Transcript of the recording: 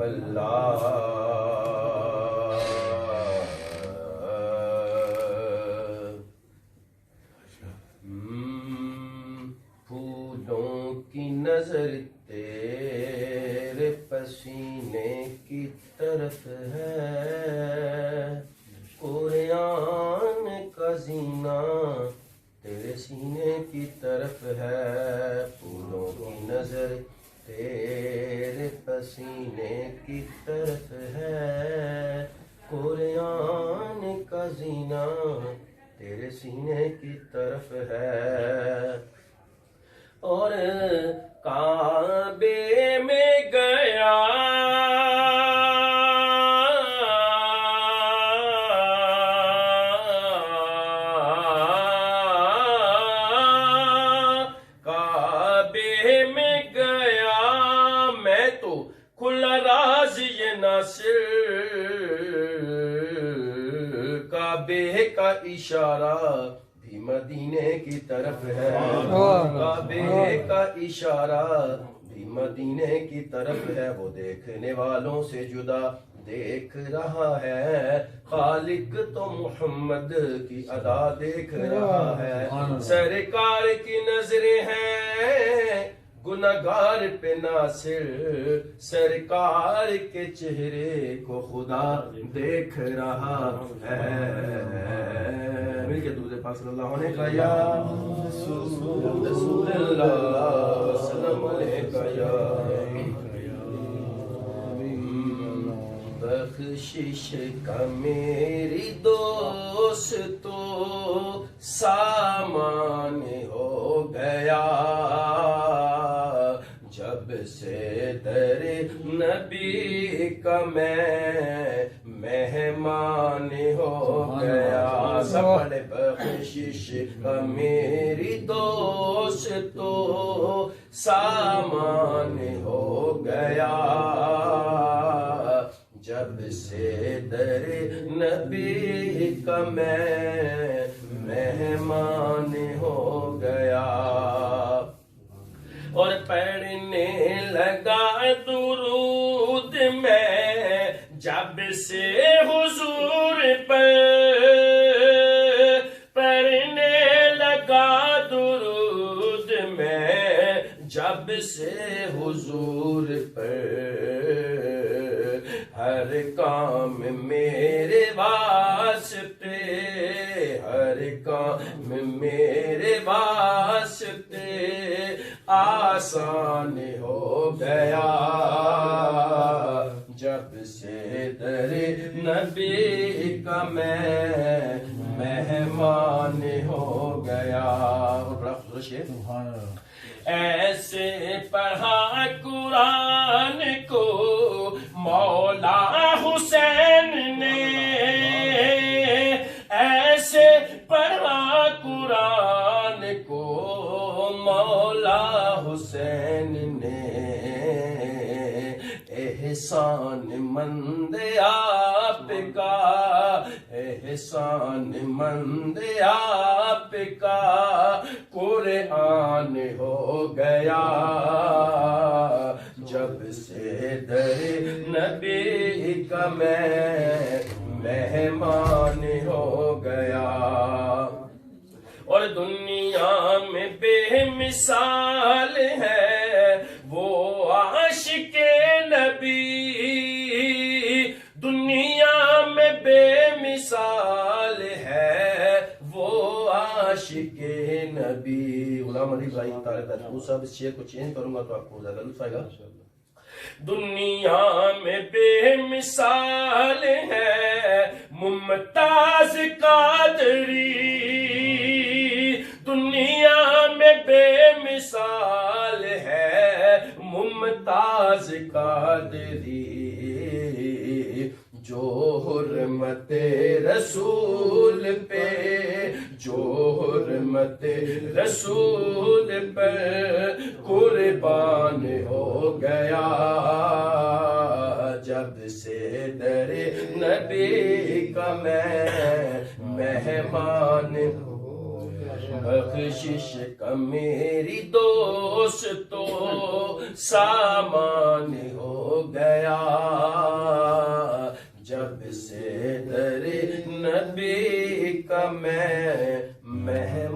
اللہ پھولوں کی نظر تیرے پسینے کی طرف ہے، قرآن کا زینہ تیرے سینے کی طرف ہے، پھولوں کی نظر تیرے پسینے کی طرف ہے، قرآن کا زینہ تیرے سینے کی طرف ہے، اور کعبے میں گیا کعبے میں گیا میں تو کھلا راز یہ ناصر، کعبے کا اشارہ بھی مدینے کی طرف ہے، کعبے کا اشارہ بھی مدینے کی طرف ہے، وہ دیکھنے والوں سے جدا دیکھ رہا ہے، خالق تو محمد کی ادا دیکھ رہا ہے، سرکار کی نظریں ہیں گناہگار پہ ناصر، سرکار کے چہرے کو خدا دیکھ رہا ہے، مل کے درود پاک صلی اللہ علیہ وسلم یا رسول اللہ سلام علیکہ یا بخشش کا میری دوستو سامان ہو گیا، جب سے در نبی کا میں مہمان ہو گیا، سب بڑے بخشش کا میری دوستو سامان ہو گیا، جب سے در نبی کا میں مہمان ہو گیا، اور پڑھنے لگا درود میں جب سے حضور پر، پڑھنے لگا درود میں جب سے حضور پر، ہر کام میرے واسطے، ہر کام میرے واسطے آسان ہو گیا، جب سے در نبی کا میں مہمان ہو گیا، اور بڑا خوبصورت ایسے پڑھا قرآن کو مولا حسین نے، ایسے پڑھا قرآن کو مولا حسین نے، احسان مند آپ کا، احسان مند آپ کا قرآن ہو گیا، جب سے در نبی کا میں مہمان ہو گیا، اور دنیا میں بے مثال ہے وہ عاشق نبی، دنیا میں بے مثال ہے وہ عاشق نبی، غلام علی بھائی طارق صاحب اس شعر کو چینج کروں گا تو آپ کو زیادہ لطف آئے گا، دنیا میں بے مثال ہے ممتاز قادری، دنیا میں بے مثال ہے ممتاز قادری، جو حرمت رسول پہ، جو حرمت رسول پر قربان ہو گیا، جب سے در نبی کا میں مہمان بخشش کا میری دوستو سامان ہو گیا جب سے در نبی کا میں